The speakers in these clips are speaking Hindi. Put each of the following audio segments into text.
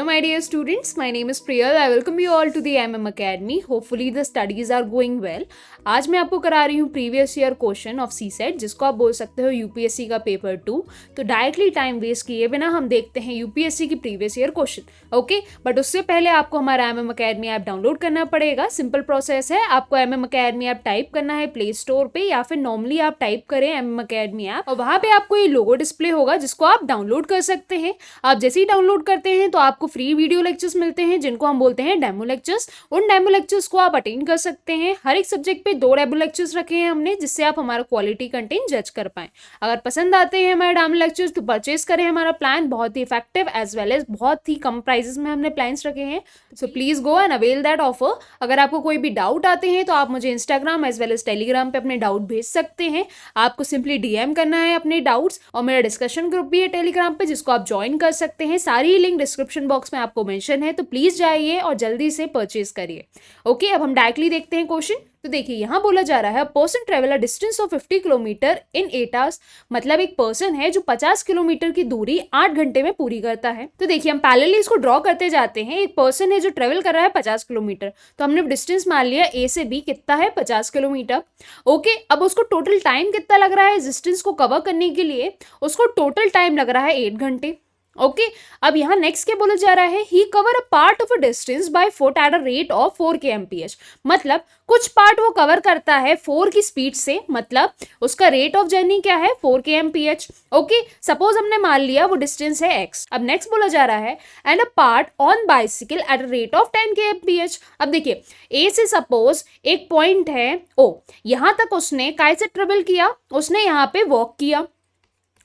Hello my dear students, my name is Priyal. I welcome you all to the MM Academy. Hopefully the studies are going well. आज मैं आपको करा रही हूँ previous year question of CSAT, जिसको आप बोल सकते हो यूपीएससी का पेपर 2। तो डायरेक्टली टाइम वेस्ट किए बिना हम देखते हैं यूपीएससी की previous year question. Okay, but उससे पहले आपको हमारा MM अकेडमी ऐप डाउनलोड करना पड़ेगा। सिंपल प्रोसेस है, आपको MM अकेडमी ऐप टाइप करना है प्ले स्टोर पे, या फिर नॉर्मली आप टाइप करें MM अकेडमी ऐप और वहाँ पे आपको ये लोगो डिस्प्ले होगा जिसको आप डाउनलोड कर सकते हैं। आप जैसे ही डाउनलोड करते हैं तो आपको फ्री वीडियो लेक्चर्स मिलते हैं जिनको हम बोलते हैं डेमो लेक्चर्स। उन डेमो लेक्चर्स को आप अटेंड कर सकते हैं। हर एक सब्जेक्ट पे 2 डेमो लेक्चर्स रखे हैं हमने, जिससे आप हमारा क्वालिटी कंटेंट जज कर पाएं। अगर पसंद आते हैं हमारे डेमो लेक्चर्स तो परचेज करें हमारा प्लान, बहुत ही इफेक्टिव एज वेल एज बहुत ही कम प्राइजेस में हमने प्लान्स रखे हैं। So please go and avail that offer. अगर आपको कोई भी डाउट आते हैं तो आप मुझे Instagram as well as Telegram पे अपने डाउट भेज सकते हैं। आपको सिंपली डीएम करना है अपने डाउट्स, और मेरा डिस्कशन ग्रुप भी है टेलीग्राम पे जिसको आप ज्वाइन कर सकते हैं। सारी लिंक डिस्क्रिप्शन बॉक्स में आपको मेंशन है, तो प्लीज जाइए और जल्दी से परचेज करिए। ओके, अब हम डायरेक्टली देखते हैं क्वेश्चन। तो देखिए यहाँ बोला जा रहा है person travel a distance of 50 kilometre in 8 hours. मतलब एक पर्सन है जो 50 किलोमीटर की दूरी 8 घंटे में पूरी करता है। तो देखिए हम पैरेलली इसको ड्रॉ करते जाते हैं। एक पर्सन है जो ट्रेवल कर रहा है 50 किलोमीटर, तो हमने डिस्टेंस मान लिया ए से बी कितना है 50 किलोमीटर। ओके, अब उसको टोटल टाइम कितना लग रहा है डिस्टेंस को कवर करने के लिए? उसको टोटल टाइम लग रहा है 8 घंटे। ओके, अब यहाँ नेक्स्ट क्या बोला जा रहा है, he cover a part of a distance by foot at a rate of 4 kmph। मतलब कुछ पार्ट वो कवर करता है 4 की स्पीड से, मतलब उसका रेट ऑफ जर्नी क्या है 4 kmph। ओके, सपोज हमने मान लिया वो डिस्टेंस है x। अब नेक्स्ट बोला जा रहा है and a part on bicycle eight a rate of 10 kmph। अब देखिए ए से सपोज एक पॉइंट है ओ, यहाँ तक उसने काय से ट्रेवल किया, उसने यहाँ पे वॉक किया।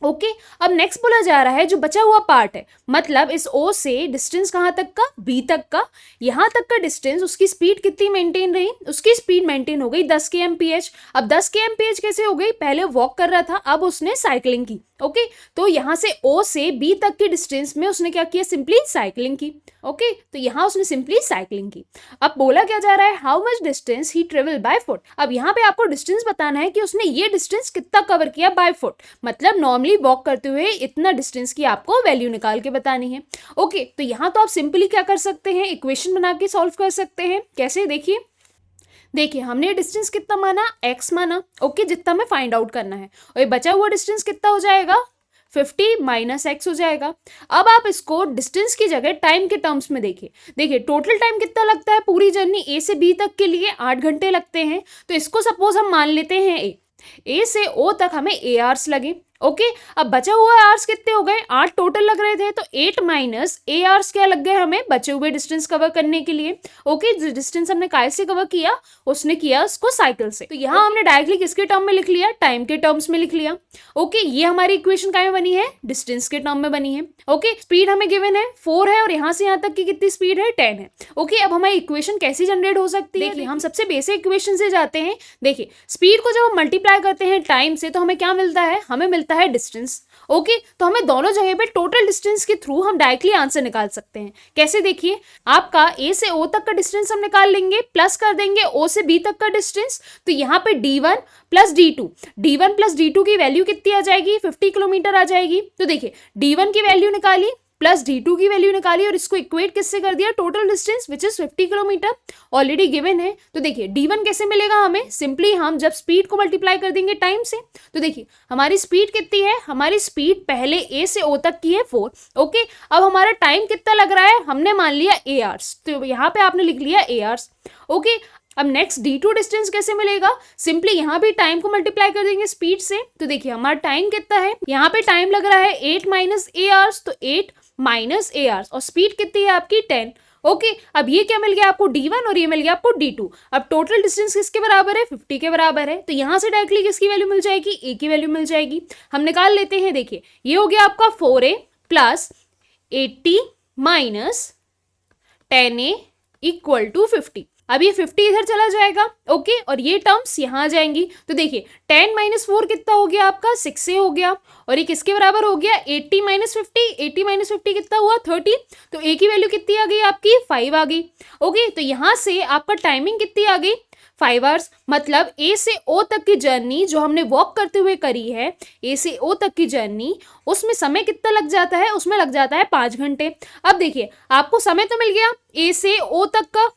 ओके, अब नेक्स्ट बोला जा रहा है जो बचा हुआ पार्ट है, मतलब इस ओ से डिस्टेंस कहाँ तक का, बी तक का, यहाँ तक का डिस्टेंस, उसकी स्पीड कितनी मेंटेन रही? उसकी स्पीड मेंटेन हो गई 10 kmph। अब 10 kmph कैसे हो गई? पहले वॉक कर रहा था, अब उसने साइकिलिंग की। ओके, तो यहाँ से ओ से बी तक की डिस्टेंस में उसने क्या किया? सिंपली साइकिलिंग की। ओके, तो यहाँ उसने सिंपली साइकिलिंग की। अब बोला क्या जा रहा है, how much distance he travel by foot. अब यहाँ पे आपको डिस्टेंस बताना है कि उसने ये डिस्टेंस कितना कवर किया बाय फुट, मतलब नॉर्मली वॉक करते हुए इतना डिस्टेंस की आपको वैल्यू निकाल के बतानी है। ओके, तो यहाँ तो आप सिंपली क्या कर सकते हैं, इक्वेशन बना के सॉल्व कर सकते हैं। कैसे? देखिए हमने डिस्टेंस कितना माना, x माना। ओके, जितना हमें फाइंड आउट करना है, और ये बचा हुआ डिस्टेंस कितना हो जाएगा 50 माइनस x हो जाएगा। अब आप इसको डिस्टेंस की जगह टाइम के टर्म्स में देखिए टोटल टाइम कितना लगता है पूरी जर्नी ए से बी तक के लिए? 8 घंटे लगते हैं। तो इसको सपोज हम मान लेते हैं ए से ओ तक हमें ए आवर्स लगे। ओके, अब बचा हुआ आवर्स कितने हो गए? 8 टोटल लग रहे थे, तो 8 माइनस ए आवर्स क्या लग गए हमें बचे हुए डिस्टेंस कवर करने के लिए। ओके, जो डिस्टेंस हमने काय से कवर किया, उसने किया उसको साइकिल से। तो यहाँ हमने डायरेक्टली किसके टर्म में लिख लिया? टाइम के टर्म्स में लिख लिया। ओके, ये हमारी इक्वेशन काय में बनी है? डिस्टेंस के टर्म में बनी है। ओके, स्पीड हमें गिवन है 4 है, और यहाँ से यहाँ तक की कितनी स्पीड है 10 है। ओके, अब हमारी इक्वेशन कैसे जनरेट हो सकती है? देखिए हम सबसे बेसिक इक्वेशन से जाते हैं। देखिए स्पीड को जब हम मल्टीप्लाई करते हैं टाइम से तो हमें क्या मिलता है? हमें मिलता है डिस्टेंस। ओके, तो हमें दोनों जगह पे टोटल डिस्टेंस के थ्रू हम डायरेक्टली आंसर निकाल सकते हैं। कैसे? देखिए आपका ए से ओ तक का डिस्टेंस हम निकाल लेंगे, प्लस कर देंगे ओ से बी तक का डिस्टेंस। तो यहाँ पे d1 प्लस d2 की वैल्यू कितनी आ जाएगी? 50 किलोमीटर आ जाएगी। तो देखिए d1 की वैल्यू निकाली प्लस d2 की वैल्यू निकाली, और इसको इक्वेट किससे कर दिया? Total distance which is 50 kilometre already given है। तो देखिए d1 कैसे मिलेगा हमें? सिंपली हम जब स्पीड को मल्टीप्लाई कर देंगे टाइम से। तो देखिए हमारी स्पीड कितनी है? हमारी स्पीड पहले ए से ओ तक की है 4। ओके, अब हमारा टाइम कितना लग रहा है? हमने मान लिया ए आवर्स, तो यहाँ पे आपने लिख लिया ए आवर्स। ओके, अब नेक्स्ट d2 डिस्टेंस कैसे मिलेगा? सिंपली यहाँ भी टाइम को मल्टीप्लाई कर देंगे स्पीड से। तो देखिए हमारा टाइम कितना है? यहाँ पे टाइम लग रहा है 8 माइनस ए आवर्स, तो 8 माइनस ए आवर्स, और स्पीड कितनी है आपकी 10। ओके, अब ये क्या मिल गया आपको? d1, और ये मिल गया आपको d2। अब टोटल डिस्टेंस किसके बराबर है? 50 के बराबर है। तो यहाँ से डायरेक्टली किसकी वैल्यू मिल जाएगी? ए की वैल्यू मिल जाएगी। हम निकाल लेते हैं। देखिए ये हो गया आपका 4a plus 80 minus 10a equal to 50। अब ये 50 इधर चला जाएगा। ओके, और ये टर्म्स यहाँ आ जाएंगी। तो देखिए 10 माइनस 4 कितना हो गया आपका? 6 से हो गया, और ये किसके बराबर हो गया? 80 माइनस 50। 80 माइनस 50 कितना हुआ? 30। तो ए की वैल्यू कितनी आ गई आपकी? 5 आ गई। ओके, तो यहाँ से आपका टाइमिंग कितनी आ गई? 5 आवर्स। मतलब ए से ओ तक की जर्नी जो हमने वॉक करते हुए करी है, ए से ओ तक की जर्नी, उसमें समय कितना लग जाता है? उसमें लग जाता है 5 घंटे। अब देखिए आपको समय तो मिल गया ए से ओ तक का,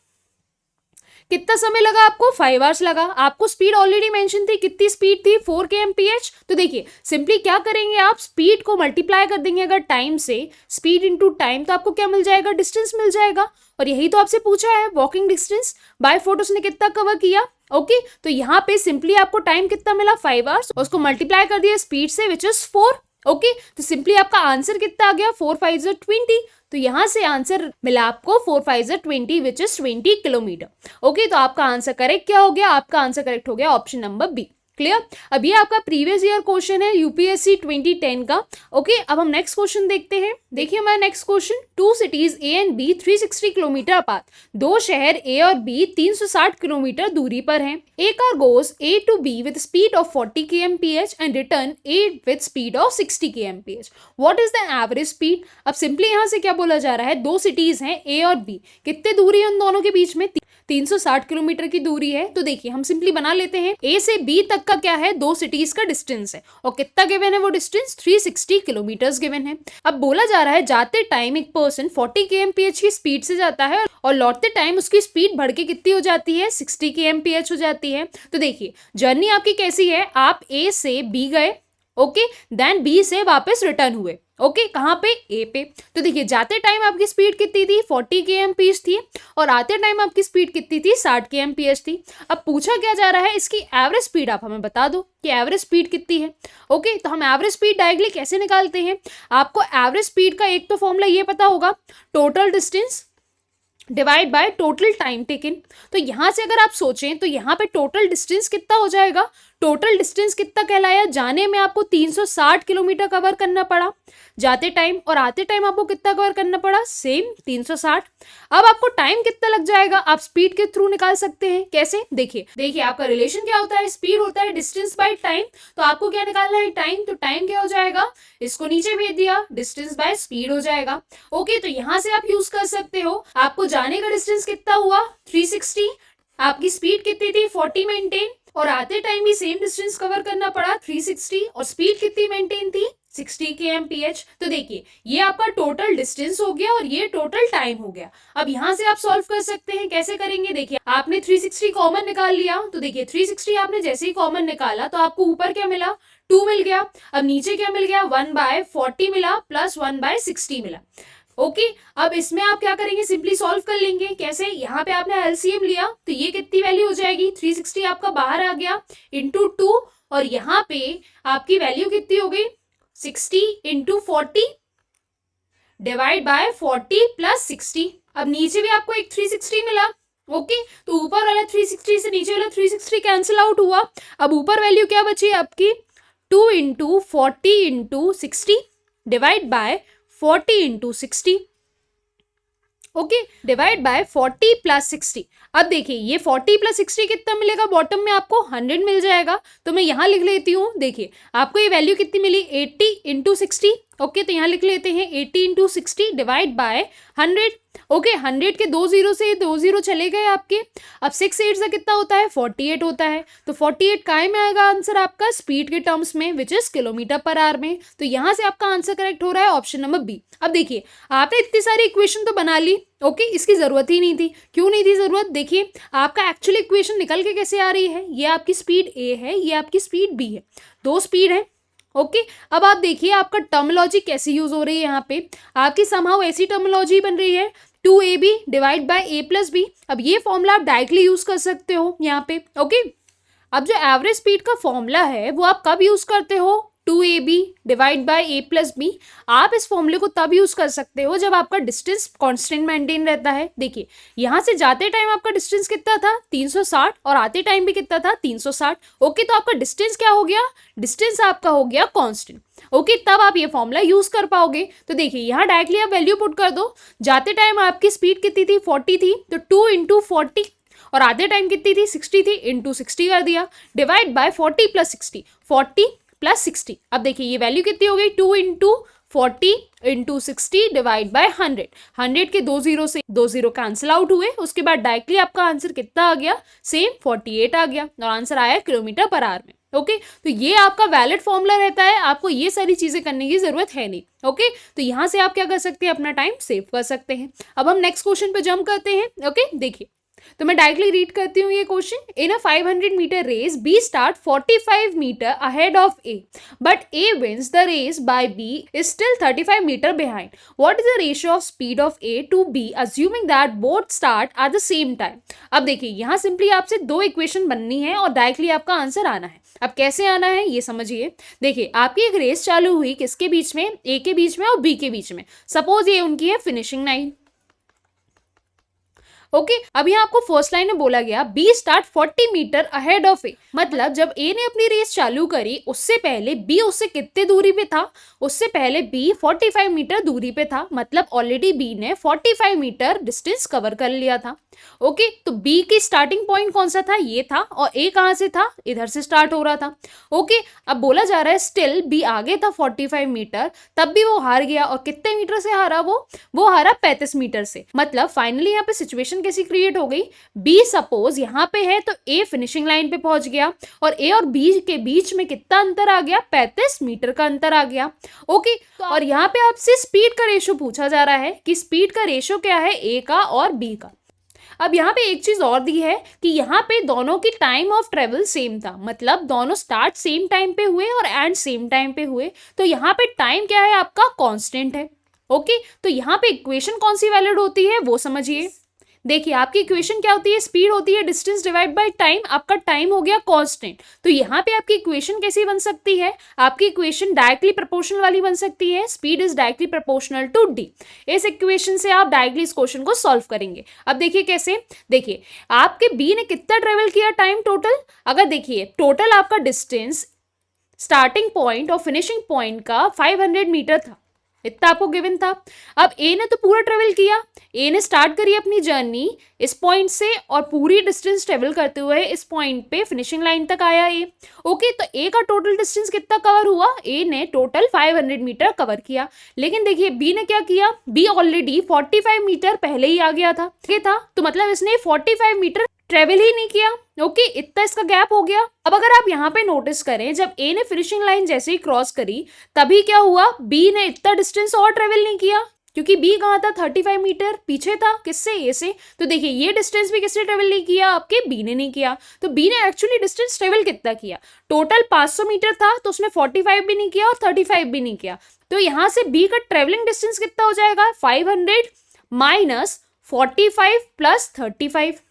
कितना समय लगा आपको? 5 आवर्स लगा। आपको स्पीड ऑलरेडी मेंशन थी, कितनी स्पीड थी? 4 kmph। तो देखिए सिंपली क्या करेंगे, आप स्पीड को मल्टीप्लाई कर देंगे अगर टाइम से, स्पीड इनटू टाइम, तो आपको क्या मिल जाएगा? डिस्टेंस मिल जाएगा। और यही तो आपसे पूछा है, वॉकिंग डिस्टेंस बाय फुट उसने कितना कवर किया। ओके तो यहाँ पे सिंपली आपको टाइम कितना मिला? 5 आवर्स। उसको मल्टीप्लाई कर दिया स्पीड से, विच इज 4। ओके तो सिंपली आपका आंसर कितना आ गया? 4 5 20। तो यहां से आंसर मिला आपको 4 5 20 विच इज 20 किलोमीटर। ओके तो आपका आंसर करेक्ट क्या हो गया? आपका आंसर करेक्ट हो गया ऑप्शन नंबर बी। क्लियर? अब ये आपका प्रीवियस ईयर क्वेश्चन है यूपीएससी 2010 का। ओके अब हम नेक्स्ट क्वेश्चन देखते हैं। देखिए हमारा next question, 2 cities A and B 360 kilometre apart. दो शहर ए और बी 360 किलोमीटर दूरी पर हैं। A car goes A to B with speed of 40 kmph and return A with speed of 60 kmph। What is the average speed? अब सिंपली यहाँ से क्या बोला जा रहा है, दो सिटीज हैं ए और बी, कितने दूरी है उन दोनों के बीच में? 360 किलोमीटर की दूरी है। तो देखिए हम सिंपली बना लेते हैं, ए से बी तक का क्या है? दो सिटीज का डिस्टेंस है, और कितना गिवन है वो डिस्टेंस? 360 किलोमीटर्स गिवन है। अब बोला जा रहा है जाते टाइम एक पर्सन 40 kmph की स्पीड से जाता है, और लौटते टाइम उसकी स्पीड बढ़ के कितनी हो जाती है? 60 kmph हो जाती है। तो देखिए जर्नी आपकी कैसी है, आप ए से बी गए, ओके देन बी से वापस रिटर्न हुए, ओके कहाँ पे? ए पे। तो देखिए जाते टाइम आपकी स्पीड कितनी थी? 40 kmph थी, और आते टाइम आपकी स्पीड कितनी थी? 60 kmph थी। अब पूछा क्या जा रहा है, इसकी एवरेज स्पीड आप हमें बता दो कि एवरेज स्पीड कितनी है। ओके तो हम एवरेज स्पीड डायरेक्टली कैसे निकालते हैं? आपको एवरेज स्पीड का एक तो फॉर्मूला ये पता होगा, total distance divide by total time taken. तो यहां से अगर आप सोचें तो यहाँ पे टोटल डिस्टेंस कितना हो जाएगा? टोटल डिस्टेंस कितना कहलाया? जाने में आपको 360 किलोमीटर कवर करना पड़ा जाते टाइम, और आते टाइम आपको कितना कवर करना पड़ा? सेम 360। अब आपको टाइम कितना लग जाएगा? आप स्पीड के थ्रू निकाल सकते हैं। कैसे? देखिए आपका रिलेशन क्या होता है? स्पीड होता है डिस्टेंस बाय टाइम। तो आपको क्या निकालना है? टाइम। तो टाइम क्या हो जाएगा? इसको नीचे भेज दिया, डिस्टेंस बाय स्पीड हो जाएगा। ओके तो यहां से आप यूज कर सकते हो। आपको जाने का डिस्टेंस कितना हुआ? 360, आपकी स्पीड कितनी थी? 40 मेंटेन, और आते टाइम भी सेम डिस्टेंस कवर करना पड़ा 360, और स्पीड कितनी मेंटेन थी? 60 kmph। तो देखिए ये आपका टोटल डिस्टेंस हो गया, और ये टोटल टाइम हो गया। अब यहां से आप सॉल्व कर सकते हैं। कैसे करेंगे? देखिए आपने 360 कॉमन निकाल लिया, तो देखिए 360 आपने जैसे ही कॉमन निकाला तो आपको ऊपर क्या मिला? 2 मिल गया। अब नीचे क्या मिल गया? 1/40 मिला, प्लस 1/60 मिला। ओके अब इसमें आप क्या करेंगे? सिंपली सॉल्व कर लेंगे। कैसे? यहाँ पे आपने एलसीएम लिया, तो ये कितनी वैल्यू हो जाएगी? 360 आपका बाहर आ गया इंटू 2, और यहाँ पे आपकी वैल्यू कितनी हो गई? 60 इंटू 40 डिवाइड बाय 40 प्लस 60। अब नीचे भी आपको एक 360 मिला। ओके तो ऊपर वाला 360 से नीचे वाला 360 कैंसिल आउट हुआ। अब ऊपर वैल्यू क्या बची आपकी? 2 into 40 into 60 divide by 40 into 60, okay divide by 40 plus 60। अब देखिए ये 40 प्लस 60 कितना मिलेगा? बॉटम में आपको 100 मिल जाएगा। तो मैं यहाँ लिख लेती हूँ। देखिए आपको ये वैल्यू कितनी मिली? 80 इंटू 60। ओके तो यहाँ लिख लेते हैं 80 इंटू 60 डिवाइड बाय 100। ओके 100 के 2 जीरो से 2 जीरो चले गए आपके। अब 6 8 से कितना होता है? 48 होता है। तो 48 काय में आएगा आंसर आपका? स्पीड के टर्म्स में, which is kilometre per our में। तो यहाँ से आपका आंसर करेक्ट हो रहा है ऑप्शन नंबर बी। अब देखिए आपने इतनी सारी इक्वेशन तो बना ली, ओके इसकी जरूरत ही नहीं थी। क्यों नहीं थी जरूरत? देखिए आपका एक्चुअली इक्वेशन निकल के कैसे आ रही है, ये आपकी स्पीड ए है, ये आपकी स्पीड बी है, दो स्पीड है। ओके अब आप देखिए आपका टर्मिनोलॉजी कैसी यूज हो रही है। यहाँ पे आपकी समहाउ ऐसी टर्मिनोलॉजी बन रही है 2ab divide by a plus B. अब ये फॉर्मूला आप डायरेक्टली यूज कर सकते हो यहाँ पे। ओके अब जो एवरेज स्पीड का फॉर्मूला है वो आप कब यूज करते हो? 2ab divide by a plus B. आप इस फॉर्मूले को तब यूज कर सकते हो जब आपका डिस्टेंस कांस्टेंट मेंटेन रहता है। देखिए यहाँ से जाते टाइम आपका डिस्टेंस कितना था? 360, और आते टाइम भी कितना था? 360। ओके तो आपका डिस्टेंस क्या हो गया? डिस्टेंस आपका हो गया कांस्टेंट। ओके तब आप ये फॉर्मूला यूज कर पाओगे। तो देखिए यहाँ डायरेक्टली आप वैल्यू पुट कर दो। जाते टाइम आपकी स्पीड कितनी थी? 40 थी, तो 2 इंटू 40, और आधे टाइम कितनी थी? 60 थी, इंटू 60 कर दिया डिवाइड बाय 40 प्लस 60, 40 प्लस 60। अब देखिए ये वैल्यू कितनी हो गई? 2 इंटू 40 इंटू 60 डिवाइड बाय 100। 100 के 2 जीरो से 2 जीरो कैंसिल आउट हुए, उसके बाद डायरेक्टली आपका आंसर कितना आ गया, सेम 48 आ गया और आंसर आया किलोमीटर पर आवर में। ओके तो ये आपका वैलिड फॉर्मूला रहता है, आपको ये सारी चीजें करने की जरूरत है नहीं। ओके तो यहां से आप क्या कर सकते हैं, अपना टाइम सेव कर सकते हैं। अब हम नेक्स्ट क्वेश्चन पे जंप करते हैं। ओके देखिए तो मैं डायरेक्टली रीड करती हूँ ये question. In a 500 metre race B start 45 metre ahead of A, but A wins the race by B is still 35 metre behind. What is the ratio of speed of A to B assuming that both start at the same time. अब देखिए यहाँ सिंपली आपसे दो इक्वेशन बननी है और डायरेक्टली आपका आंसर आना है। अब कैसे आना है ये समझिए। देखिए आपकी एक रेस चालू हुई किसके बीच में, ए के बीच में और बी के बीच में। सपोज ये उनकी है फिनिशिंग लाइन। ओके अब यहाँ आपको फर्स्ट लाइन में बोला गया B start 40 metre ahead of A, मतलब जब ए ने अपनी रेस चालू करी उससे पहले बी उससे कितने दूरी पे था, उससे पहले बी 45 मीटर दूरी पे था, मतलब ऑलरेडी बी ने 45 मीटर डिस्टेंस कवर कर लिया था। ओके तो बी की स्टार्टिंग पॉइंट कौन सा था, ये था, और ए कहाँ से था, इधर से स्टार्ट हो रहा था। ओके अब बोला जा रहा है स्टिल बी आगे था 45 मीटर, तब भी वो हार गया। और कितने मीटर से हारा, वो हारा 35 मीटर से। मतलब फाइनली यहाँ पे सिचुएशन कैसी क्रिएट हो गई, बी सपोज यहाँ पे है तो ए फिनिशिंग लाइन पे पहुंच गया और ए और बी के बीच में कितना अंतर आ गया, 35 मीटर का अंतर आ गया। ओके और यहाँ पे आपसे स्पीड का रेशो पूछा जा रहा है कि स्पीड का रेशो क्या है ए का और बी का। अब यहाँ पे एक चीज और दी है कि यहाँ पे दोनों की टाइम ऑफ ट्रेवल सेम था, मतलब दोनों स्टार्ट सेम टाइम पे हुए और एंड सेम टाइम पे हुए, तो यहाँ पे टाइम क्या है आपका, कांस्टेंट है। ओके तो यहाँ पे इक्वेशन कौन सी वैलिड होती है वो समझिए। देखिए आपकी इक्वेशन क्या होती है, स्पीड होती है डिस्टेंस डिवाइड बाय टाइम, आपका टाइम हो गया कांस्टेंट। तो यहाँ पे आपकी इक्वेशन कैसी बन सकती है, आपकी इक्वेशन डायरेक्टली प्रोपोर्शनल वाली बन सकती है, speed is directly proportional to D. इस इक्वेशन से आप डायरेक्टली इस क्वेश्चन को सॉल्व करेंगे। अब देखिए कैसे, देखिए आपके बी ने कितना ट्रेवल किया टाइम टोटल, अगर देखिए टोटल आपका डिस्टेंस स्टार्टिंग पॉइंट और फिनिशिंग पॉइंट का 500 मीटर था, इतना आपको गिवन था। अब ए ने तो पूरा ट्रेवल किया, ए ने स्टार्ट करी अपनी जर्नी इस पॉइंट से और पूरी डिस्टेंस ट्रेवल करते हुए इस पॉइंट पे फिनिशिंग लाइन तक आया ए। ओके तो ए का टोटल डिस्टेंस कितना कवर हुआ, ए ने टोटल 500 मीटर कवर किया। लेकिन देखिए बी ने क्या किया, बी ऑलरेडी 45 मीटर पहले ही आ गया था, तो मतलब इसने 45 मीटर ट्रेवल ही नहीं किया। ओके इतना इसका गैप हो गया। अब अगर आप यहाँ पे नोटिस करें, जब ए ने फिनिशिंग लाइन जैसे ही क्रॉस करी तभी क्या हुआ, बी ने इतना डिस्टेंस और ट्रेवल नहीं किया, क्योंकि बी कहाँ था, 35 मीटर पीछे था, किससे, ए से। तो देखिए ये डिस्टेंस भी किसने ट्रेवल नहीं किया, आपके बी ने नहीं किया। तो बी ने एक्चुअली डिस्टेंस ट्रेवल कितना किया, टोटल 500 मीटर था तो उसने 45 भी नहीं किया और 35 भी नहीं किया। तो यहाँ से बी का ट्रेवलिंग डिस्टेंस कितना हो जाएगा, 500 माइनस 45 प्लस 35।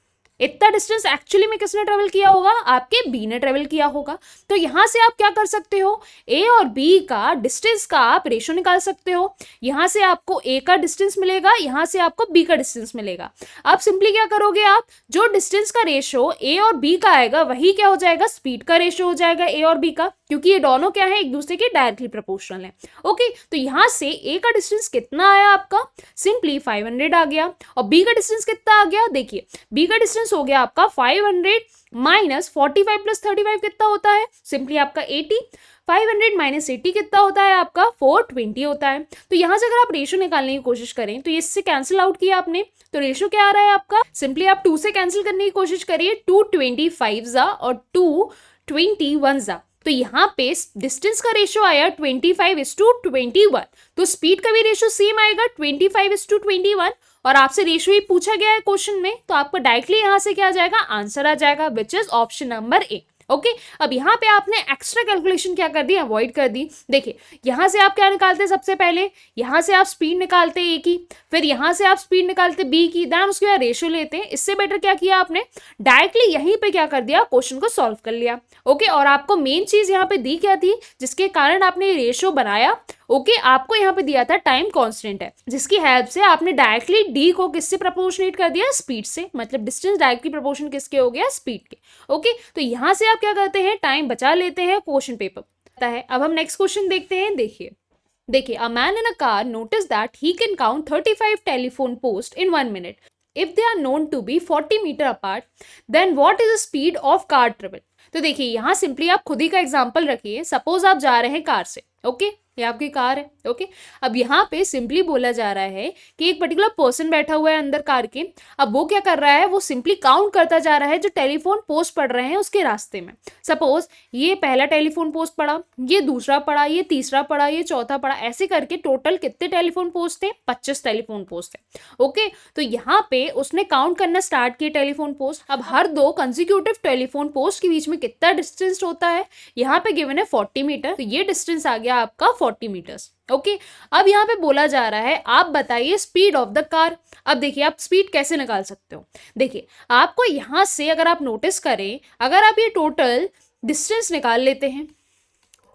इतना डिस्टेंस एक्चुअली में किसने ट्रेवल किया होगा, आपके बी ने ट्रेवल किया होगा। तो यहां से आप क्या कर सकते हो, ए और बी का डिस्टेंस का आप रेशो निकाल सकते हो। यहां से आपको ए का डिस्टेंस मिलेगा, यहां से आपको बी का डिस्टेंस मिलेगा। आप सिंपली क्या करोगे, आप जो डिस्टेंस का रेशो ए और बी का आएगा वही क्या हो जाएगा, स्पीड का रेशो हो जाएगा ए और बी का, क्योंकि ये दोनों क्या है, एक दूसरे के डायरेक्टली प्रोपोर्शनल है। ओके तो यहां से ए का डिस्टेंस कितना आया आपका, सिंपली 500 आ गया। और बी का डिस्टेंस कितना आ गया, देखिए बी का डिस्टेंस हो गया आपका 500 माइनस 45 प्लस 35 कितना होता है, सिंपली आपका 80। 500 माइनस 80 कितना होता है आपका, 420 होता है। तो यहां से अगर आप रेशो निकालने की कोशिश करें तो इससे कैंसिल आउट किया आपने, तो रेशो क्या आ रहा है आपका, सिंपली आप 2 से कैंसिल करने की कोशिश करिए, 225 जा और 221 जा। तो यहाँ पे डिस्टेंस का रेशो आया 25:21, तो स्पीड का भी रेशो सेम आएगा 25:21। और आपसे रेशो ही पूछा गया है क्वेश्चन में, तो आपको डायरेक्टली यहाँ से क्या आ जाएगा, आंसर आ जाएगा, विच is option number A. Okay अब यहाँ पे आपने एक्स्ट्रा कैलकुलेशन क्या कर दी, अवॉइड कर दी। देखिए यहाँ से आप क्या निकालते हैं, सबसे पहले यहाँ से आप स्पीड निकालते ए की, फिर यहाँ से आप स्पीड निकालते बी की, देन उसके बाद रेशो लेते हैं। इससे बेटर क्या किया आपने, डायरेक्टली यहीं पे क्या कर दिया, क्वेश्चन को सॉल्व कर लिया। ओके और आपको मेन चीज यहाँ पे दी क्या थी, जिसके कारण आपने रेशो बनाया। ओके आपको यहाँ पे दिया था टाइम कांस्टेंट है, जिसकी हेल्प से आपने डायरेक्टली डी को किससे प्रपोर्शनेट कर दिया, स्पीड से, मतलब डिस्टेंस डायरेक्टली प्रपोर्शन किसके हो गया, स्पीड के। ओके तो यहाँ से आप क्या करते हैं, टाइम बचा लेते हैं, क्वेश्चन पेपर है। अब हम नेक्स्ट क्वेश्चन देखते हैं। देखिए a man in a car notice that he can count 35 telephone post in 1 minute if they are known to be 40 metre apart, then what is the speed of car travel. तो देखिए यहाँ सिंपली आप खुद ही का एग्जाम्पल रखिए। सपोज आप जा रहे हैं कार से, ओके ये आपकी कार है। ओके, अब यहाँ पे सिंपली बोला जा रहा है कि एक पर्टिकुलर पर्सन बैठा हुआ है अंदर कार के। अब वो क्या कर रहा है, वो सिंपली काउंट करता जा रहा है जो टेलीफोन पोस्ट पड़ रहे हैं उसके रास्ते में। सपोज ये पहला टेलीफोन पोस्ट पड़ा, ये दूसरा पड़ा, ये तीसरा पड़ा, ये चौथा पड़ा, ऐसे करके टोटल कितने टेलीफोन पोस्ट थे, 25 टेलीफोन पोस्ट थे। ओके, तो यहाँ पे उसने काउंट करना स्टार्ट किया टेलीफोन पोस्ट। अब हर दो कंसेक्यूटिव टेलीफोन पोस्ट के बीच में कितना डिस्टेंस होता है, यहाँ पे गिवन है 40 मीटर, तो ये डिस्टेंस आ गया आपका 40 मीटर्स। ओके, अब यहाँ पे बोला जा रहा है आप बताइए स्पीड ऑफ द कार। अब देखिए आप स्पीड कैसे निकाल सकते हो। देखिए आपको यहाँ से अगर आप नोटिस करें, अगर आप ये टोटल डिस्टेंस निकाल लेते हैं,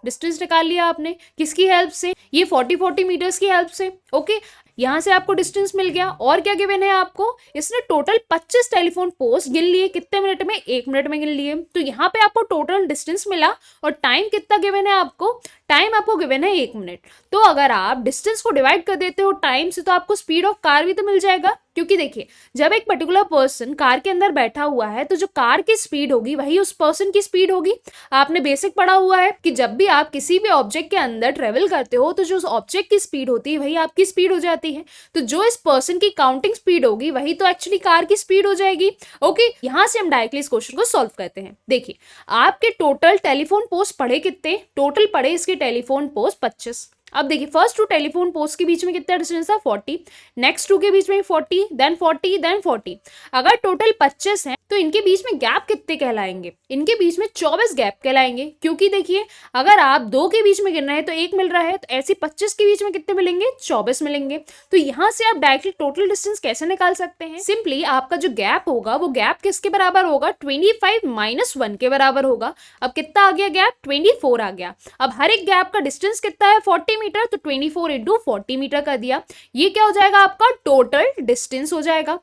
डिस्टेंस निकाल लिया आपने किसकी हेल्प से, ये 40 मीटर्स की हेल्प से। ओके, यहाँ से आपको डिस्टेंस मिल गया और क्या गिवन है आपको, इसने टोटल 25 टेलीफोन पोस्ट गिन लिए, कितने मिनट में, 1 मिनट में गिन लिए। तो यहाँ पे आपको टोटल डिस्टेंस मिला और टाइम कितना गिवन है आपको, टाइम आपको गिवन है 1 मिनट। तो अगर आप डिस्टेंस को डिवाइड कर देते हो टाइम से तो आपको स्पीड ऑफ कार भी तो मिल जाएगा। क्योंकि देखिए जब एक पर्टिकुलर पर्सन कार के अंदर बैठा हुआ है तो जो कार की स्पीड होगी वही उस पर्सन की स्पीड होगी। आपने बेसिक पढ़ा हुआ है कि जब भी आप किसी भी ऑब्जेक्ट के अंदर ट्रेवल करते हो तो जो उस ऑब्जेक्ट की स्पीड होती है वही आपकी स्पीड हो जाती है। तो जो इस पर्सन की काउंटिंग स्पीड होगी वही तो एक्चुअली कार की स्पीड हो जाएगी। ओके, यहां से हम डायरेक्टली इस क्वेश्चन को सॉल्व करते हैं। देखिए आपके टोटल टेलीफोन पोस्ट पढ़े कितने, टोटल पढ़े इसके टेलीफोन पोस्ट 25। अब देखिए फर्स्ट टू टेलीफोन पोस्ट के बीच में कितना डिस्टेंस था, 40, नेक्स्ट टू के बीच में 40, देन 40, देन 40। अगर टोटल 25 है तो इनके बीच में गैप कितने कहलाएंगे, इनके बीच में 24 गैप कहलाएंगे। क्योंकि देखिए अगर आप दो के बीच में गिन रहे हैं तो 1 मिल रहा है, तो ऐसे 25 के बीच में कितने मिलेंगे, 24 मिलेंगे। तो यहां से आप डायरेक्टली टोटल डिस्टेंस कैसे निकाल सकते हैं, सिंपली आपका जो गैप होगा वो गैप किसके बराबर होगा, 25 - 1 के बराबर होगा। अब कितना आ गया गैप, 24 आ गया। अब हर एक गैप का डिस्टेंस कितना है, 40 मीटर, तो 24 × 40 मीटर कर दिया। ये क्या हो जाएगा आपका टोटल डिस्टेंस हो जाएगा।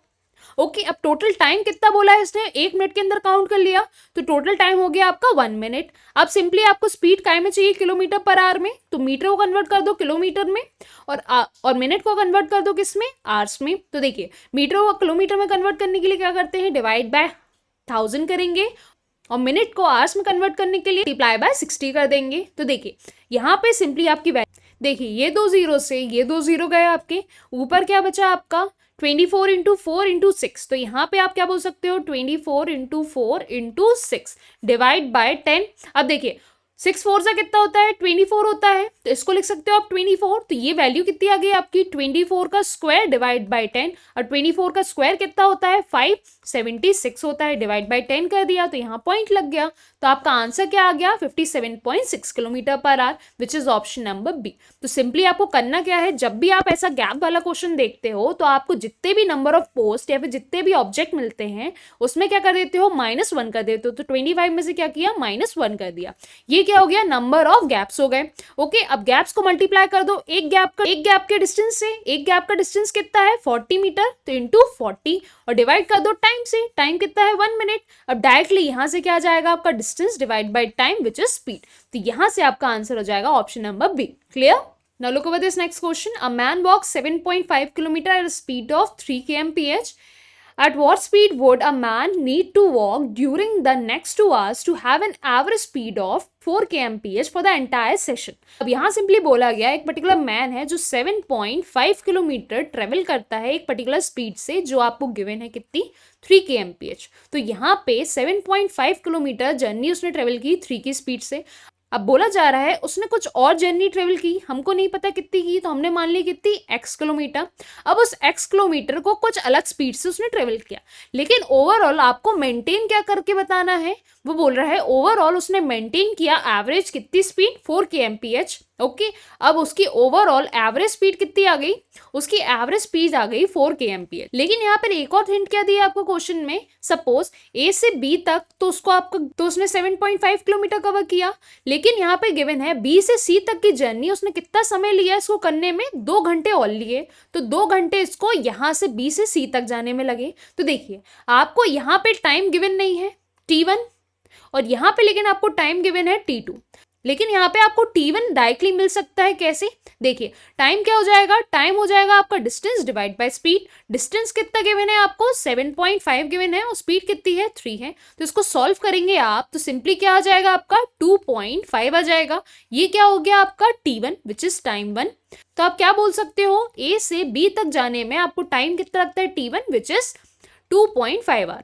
ओके, अब टोटल टाइम कितना बोला है इसने, 1 मिनट के अंदर काउंट कर लिया, तो टोटल टाइम हो गया आपका 1 मिनट। अब सिंपली आपको स्पीड काय में चाहिए, किलोमीटर पर आवर में, तो मीटर को कन्वर्ट कर दो किलोमीटर में और मिनट को कन्वर्ट कर दो किस में, आवर्स में। तो देखिए मीटर को किलोमीटर में कन्वर्ट करने के लिए क्या करते हैं, डिवाइड बाय 1000 करेंगे और मिनट को आवर्स में कन्वर्ट करने के लिए मल्टीप्लाई बाय 60 कर देंगे। तो देखिए यहाँ पे सिंपली आपकी देखिए ये 2 जीरो से ये 2 जीरो गए आपके, ऊपर क्या बचा आपका 24 × 4 × 6। तो यहाँ पे आप क्या बोल सकते हो, 24 × 4 × 6 डिवाइड बाय 10। अब देखिए 6 4 से कितना होता है, 24 होता है, तो इसको लिख सकते हो आप 24। तो ये वैल्यू कितनी आ गई आपकी, 24 का स्क्वायर डिवाइड बाय 10, और 24 का स्क्वायर कितना होता है, 576 होता है, डिवाइड बाय 10 कर दिया, तो यहाँ पॉइंट लग गया। तो आपका आंसर क्या आ गया, 57.6 kilometre per hour, which is option number B. तो सिंपली आपको करना क्या है, जब भी आप ऐसा गैप वाला क्वेश्चन देखते हो तो आपको जितने भी नंबर ऑफ पोस्ट या फिर जितने भी ऑब्जेक्ट मिलते हैं उसमें क्या कर देते हो, -1 कर देते हो। तो 25 में से क्या किया, -1 कर दिया। ये क्या हो गया, नंबर ऑफ गैप्स हो गए। ओके, अब गैप्स को मल्टीप्लाई कर दो, एक गैप के डिस्टेंस से, एक गैप का डिस्टेंस कितना है 40 मीटर, तो इंटू 40 और डिवाइड कर दो टाइम से, टाइम कितना है 1 मिनट। अब डायरेक्टली यहां से क्या आ जाएगा आपका distance divide by time which is speed. तो यहां से आपका आंसर हो जाएगा option number B. Clear? Now look over this next question. A man walks 7.5 kilometer at a speed of 3 kmph. At what speed would a man need to walk during the next 2 hours to have an average speed of 4 kmph for the entire session? अब यहाँ सिंपली बोला गया एक पर्टिकुलर मैन है जो 7.5 किलोमीटर ट्रेवल करता है एक पर्टिकुलर स्पीड से, जो आपको गिवन है कितनी, 3 kmph। तो यहाँ पे 7.5 किलोमीटर जर्नी उसने ट्रेवल की 3 की स्पीड से। अब बोला जा रहा है उसने कुछ और जर्नी ट्रेवल की, हमको नहीं पता कितनी की, तो हमने मान ली कितनी, x किलोमीटर। अब उस x किलोमीटर को कुछ अलग स्पीड से उसने ट्रेवल किया, लेकिन ओवरऑल आपको मेंटेन क्या करके बताना है, वो बोल रहा है ओवरऑल उसने मेंटेन किया एवरेज कितनी स्पीड, 4 kmph। ओके, अब उसकी ओवरऑल एवरेज स्पीड कितनी आ गई, उसकी एवरेज स्पीड आ गई 4 kmph। लेकिन यहाँ पर एक और हिंट क्या दिया आपको क्वेश्चन में, सपोज A से B तक तो उसने 7.5 किलोमीटर कवर किया, लेकिन यहाँ पे गिवन है B से C तक की जर्नी उसने कितना समय लिया इसको करने में, 2 घंटे और लिए, तो 2 घंटे इसको यहाँ से B से C तक जाने में लगे। तो देखिए आपको यहाँ पे टाइम गिवन नहीं है T1 और यहाँ पे लेकिन आपको टाइम गिवन है T2। लेकिन यहाँ पे आपको T1 डायरेक्टली मिल सकता है। कैसे? देखिए, टाइम क्या हो जाएगा, टाइम हो जाएगा आपका distance divide by speed. Distance कितना गिवन है आपको, 7.5 गिवन है और स्पीड कितनी है, 3 है। तो इसको सॉल्व करेंगे आप तो सिंपली क्या आ जाएगा आपका, 2.5 आ जाएगा। ये क्या हो गया आपका T1 विच इज टाइम 1। तो आप क्या बोल सकते हो, A से B तक जाने में आपको टाइम कितना लगता है, T1 विच इज 2.5 आवर।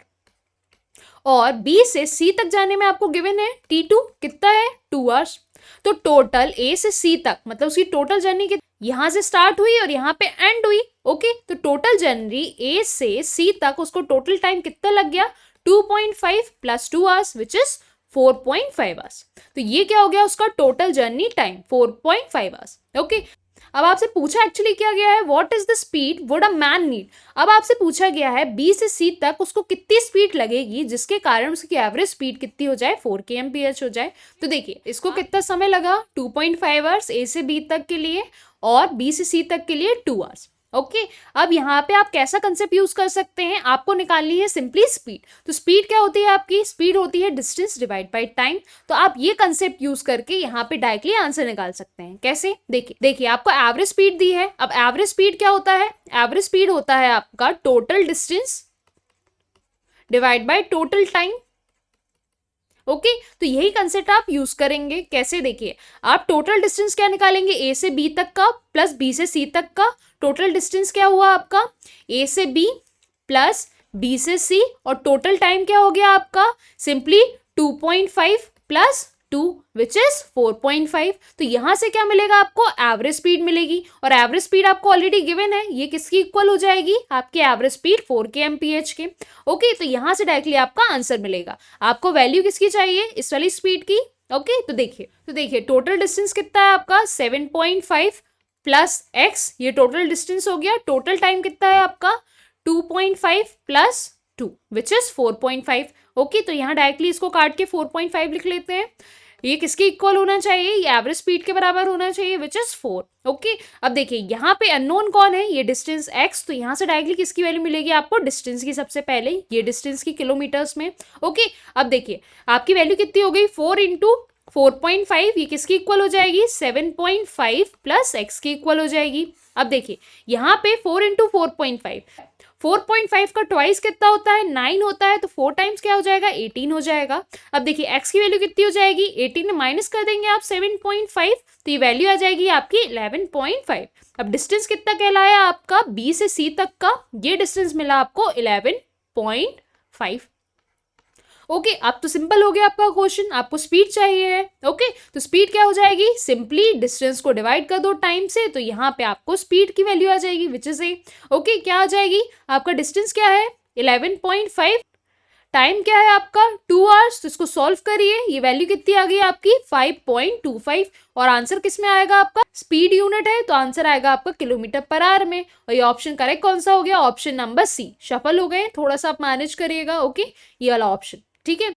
और B से C तक जाने में आपको गिवन है T2 कितना है, 2 आवर्स। तो टोटल A से C तक मतलब उसकी टोटल जर्नी की यहां से स्टार्ट हुई और यहाँ पे एंड हुई। ओके, तो टोटल जर्नी A से C तक उसको टोटल टाइम कितना लग गया, 2.5 plus 2 hours which is 4.5 hours. तो ये क्या हो गया उसका total journey time, 4.5 hours. Okay, अब आपसे पूछा एक्चुअली क्या गया है, what is the speed would a man need. अब आपसे पूछा गया है B से C तक उसको कितनी स्पीड लगेगी जिसके कारण उसकी एवरेज स्पीड कितनी हो जाए, 4 kmph हो जाए। तो देखिए इसको कितना समय लगा, 2.5 आवर्स A से B तक के लिए और B से C तक के लिए 2 आवर्स। ओके, अब यहाँ पे आप कैसा कंसेप्ट यूज कर सकते हैं, आपको निकालनी है सिंपली स्पीड। तो स्पीड क्या होती है आपकी, स्पीड होती है डिस्टेंस डिवाइड बाय टाइम। तो आप ये कंसेप्ट यूज करके यहाँ पे डायरेक्टली आंसर निकाल सकते हैं। कैसे? देखिए आपको एवरेज स्पीड दी है। अब एवरेज स्पीड क्या होता है, एवरेज स्पीड होता है आपका total distance divide by total time. Okay, तो यही कंसेप्ट आप यूज करेंगे। कैसे? देखिए आप टोटल डिस्टेंस क्या निकालेंगे, A से B तक का प्लस B से C तक का। टोटल डिस्टेंस क्या हुआ आपका, A से B प्लस B से C और टोटल टाइम क्या हो गया आपका, सिंपली 2.5 प्लस 2 विच इज 4.5। तो यहां से क्या मिलेगा आपको, एवरेज स्पीड मिलेगी और एवरेज स्पीड आपको ऑलरेडी गिवन है। ये किसकी इक्वल हो जाएगी, आपकी एवरेज स्पीड 4 kmph के। ओके, तो यहां से डायरेक्टली आपका आंसर मिलेगा। आपको वैल्यू किसकी चाहिए, इस वाली स्पीड की। ओके, तो देखिए टोटल डिस्टेंस कितना है आपका, 7.5 प्लस x, ये टोटल डिस्टेंस हो गया। टोटल टाइम कितना है आपका, 2.5 प्लस 2 विच इज 4.5। ओके, तो यहाँ डायरेक्टली इसको काट के 4.5 लिख लेते हैं। ये किसके इक्वल होना चाहिए, ये एवरेज स्पीड के बराबर होना चाहिए विच इज 4। ओके, अब देखिए यहाँ पे अननोन कौन है, ये डिस्टेंस x। तो यहाँ से डायरेक्टली किसकी वैल्यू मिलेगी आपको, डिस्टेंस की। सबसे पहले ये डिस्टेंस की किलोमीटर्स में। ओके, अब देखिए आपकी वैल्यू कितनी हो गई, 4 इंटू 4.5, ये किसकी इक्वल हो जाएगी, 7.5 प्लस x की इक्वल हो जाएगी। अब देखिए यहाँ पे 4 इंटू 4.5 का ट्वाइस कितना होता है, 9 होता है। तो 4 टाइम्स क्या हो जाएगा, 18 हो जाएगा। अब देखिए x की वैल्यू कितनी हो जाएगी, 18 में माइनस कर देंगे आप 7.5, तो ये वैल्यू आ जाएगी आपकी 11.5। अब डिस्टेंस कितना कहलाया आपका, B से C तक का, ये डिस्टेंस मिला आपको 11.5। ओके, अब तो सिंपल हो गया आपका क्वेश्चन। आपको स्पीड चाहिए है। ओके, तो स्पीड क्या हो जाएगी, सिंपली डिस्टेंस को डिवाइड कर दो टाइम से, तो यहाँ पे आपको स्पीड की वैल्यू आ जाएगी विच इज ए। ओके, क्या आ जाएगी, आपका डिस्टेंस क्या है 11.5, टाइम क्या है आपका 2 आवर्स। तो इसको सॉल्व करिए, ये वैल्यू कितनी आ गई आपकी 5.25 और आंसर किस में आएगा आपका, स्पीड यूनिट है तो आंसर आएगा आपका किलोमीटर पर आवर में। और ये ऑप्शन करेक्ट कौन सा हो गया, ऑप्शन नंबर सी। सफल हो गए, थोड़ा सा आप मैनेज करिएगा। ओके, ये वाला ऑप्शन, ठीक है।